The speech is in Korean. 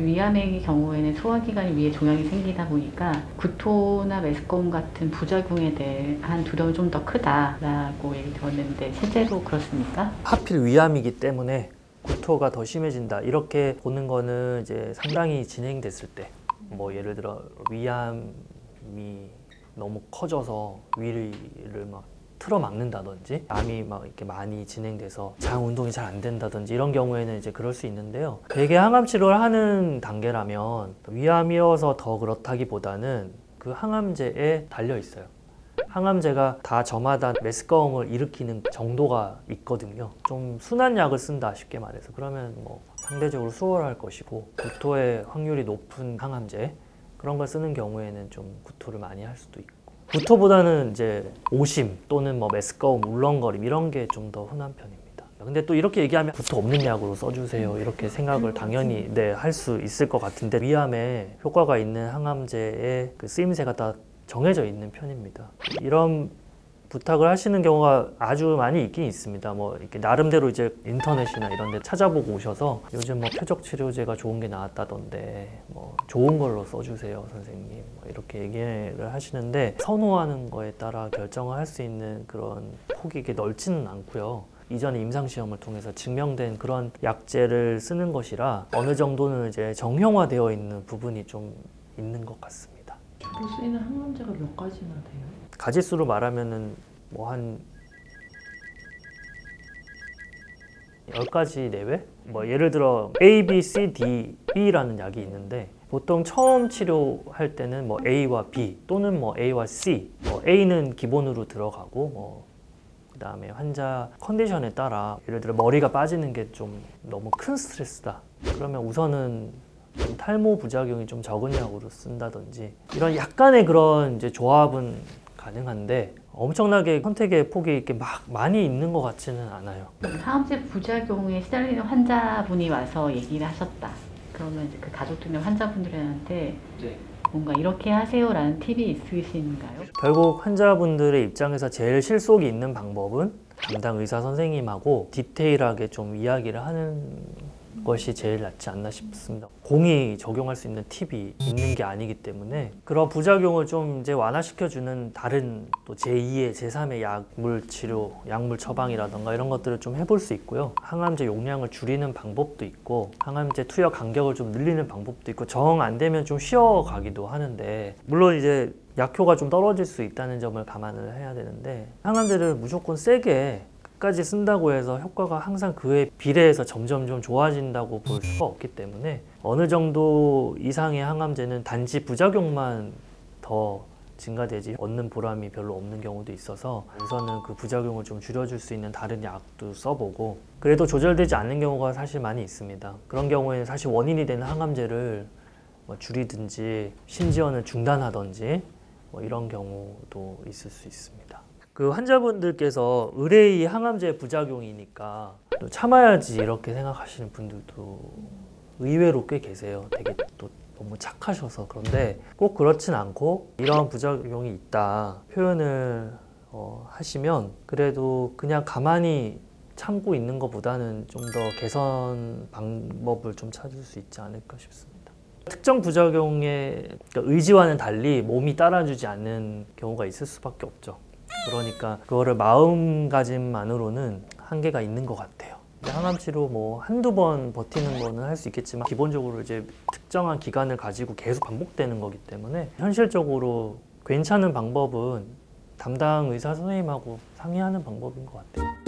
위암의 경우에는 소화기관이 위에 종양이 생기다 보니까 구토나 메스꺼움 같은 부작용에 대한 두려움이 좀 더 크다라고 얘기 들었는데 실제로 그렇습니까? 하필 위암이기 때문에 구토가 더 심해진다 이렇게 보는 거는 이제 상당히 진행됐을 때, 뭐 예를 들어 위암이 너무 커져서 위를 막 틀어막는다든지, 암이 막 이렇게 많이 진행돼서 장 운동이 잘 안 된다든지 이런 경우에는 이제 그럴 수 있는데요. 대개 항암 치료를 하는 단계라면 위암이어서 더 그렇다기보다는 그 항암제에 달려 있어요. 항암제가 다 저마다 메스꺼움을 일으키는 정도가 있거든요. 좀 순한 약을 쓴다 쉽게 말해서, 그러면 뭐 상대적으로 수월할 것이고, 구토의 확률이 높은 항암제 그런 걸 쓰는 경우에는 좀 구토를 많이 할 수도 있고, 구토보다는 이제 오심 또는 뭐 메스꺼움, 울렁거림 이런 게 좀 더 흔한 편입니다. 근데 또 이렇게 얘기하면 구토 없는 약으로 써주세요 이렇게 생각을 당연히 할 수 있을 것 같은데, 위암에 효과가 있는 항암제의 그 쓰임새가 다 정해져 있는 편입니다. 이런 부탁을 하시는 경우가 아주 많이 있긴 있습니다. 뭐 이렇게 나름대로 이제 인터넷이나 이런 데 찾아보고 오셔서 요즘 뭐 표적 치료제가 좋은 게 나왔다던데 뭐 좋은 걸로 써주세요 선생님, 뭐 이렇게 얘기를 하시는데, 선호하는 거에 따라 결정을 할 수 있는 그런 폭이 이렇게 넓지는 않고요. 이전에 임상시험을 통해서 증명된 그런 약제를 쓰는 것이라 어느 정도는 이제 정형화되어 있는 부분이 좀 있는 것 같습니다. 주로 쓰이는 항암제가 몇 가지나 돼요? 가지수로 말하면은 뭐 한 10가지 내외? 뭐 예를 들어 A, B, C, D, B라는 약이 있는데, 보통 처음 치료할 때는 뭐 A와 B 또는 뭐 A와 C, 뭐 A는 기본으로 들어가고, 뭐 그다음에 환자 컨디션에 따라 예를 들어 머리가 빠지는 게 좀 너무 큰 스트레스다 그러면 우선은 좀 탈모 부작용이 좀 적은 약으로 쓴다든지, 이런 약간의 그런 이제 조합은 가능한데 엄청나게 선택의 폭이 이렇게 막 많이 있는 것 같지는 않아요. 항암제 부작용에 시달리는 환자분이 와서 얘기를 하셨다. 그러면 이제 그 가족들이나 환자분들한테 뭔가 이렇게 하세요라는 팁이 있으신가요? 결국 환자분들의 입장에서 제일 실속이 있는 방법은 담당 의사 선생님하고 디테일하게 좀 이야기를 하는 것이 제일 낫지 않나 싶습니다. 공이 적용할 수 있는 팁이 있는 게 아니기 때문에 그런 부작용을 좀 이제 완화시켜주는 다른 또 제2의 제3의 약물 치료, 약물 처방이라던가 이런 것들을 좀 해볼 수 있고요. 항암제 용량을 줄이는 방법도 있고, 항암제 투여 간격을 좀 늘리는 방법도 있고, 정 안 되면 좀 쉬어가기도 하는데, 물론 이제 약효가 좀 떨어질 수 있다는 점을 감안을 해야 되는데, 항암제를 무조건 세게 까지 쓴다고 해서 효과가 항상 그에 비례해서 점점 좀 좋아진다고 볼 수가 없기 때문에, 어느 정도 이상의 항암제는 단지 부작용만 더 증가되지 얻는 보람이 별로 없는 경우도 있어서 우선은 그 부작용을 좀 줄여줄 수 있는 다른 약도 써보고, 그래도 조절되지 않는 경우가 사실 많이 있습니다. 그런 경우에는 사실 원인이 되는 항암제를 뭐 줄이든지 심지어는 중단하든지 뭐 이런 경우도 있을 수 있습니다. 그 환자분들께서 의뢰이 항암제 부작용이니까 또 참아야지 이렇게 생각하시는 분들도 의외로 꽤 계세요. 되게 또 너무 착하셔서. 그런데 꼭 그렇진 않고, 이런 부작용이 있다 표현을 하시면 그래도 그냥 가만히 참고 있는 것보다는 좀 더 개선 방법을 좀 찾을 수 있지 않을까 싶습니다. 특정 부작용의 의지와는 달리 몸이 따라주지 않는 경우가 있을 수밖에 없죠. 그러니까 그거를 마음가짐만으로는 한계가 있는 것 같아요. 항암 치료 뭐 한두 번 버티는 거는 할 수 있겠지만, 기본적으로 이제 특정한 기간을 가지고 계속 반복되는 거기 때문에 현실적으로 괜찮은 방법은 담당 의사 선생님하고 상의하는 방법인 것 같아요.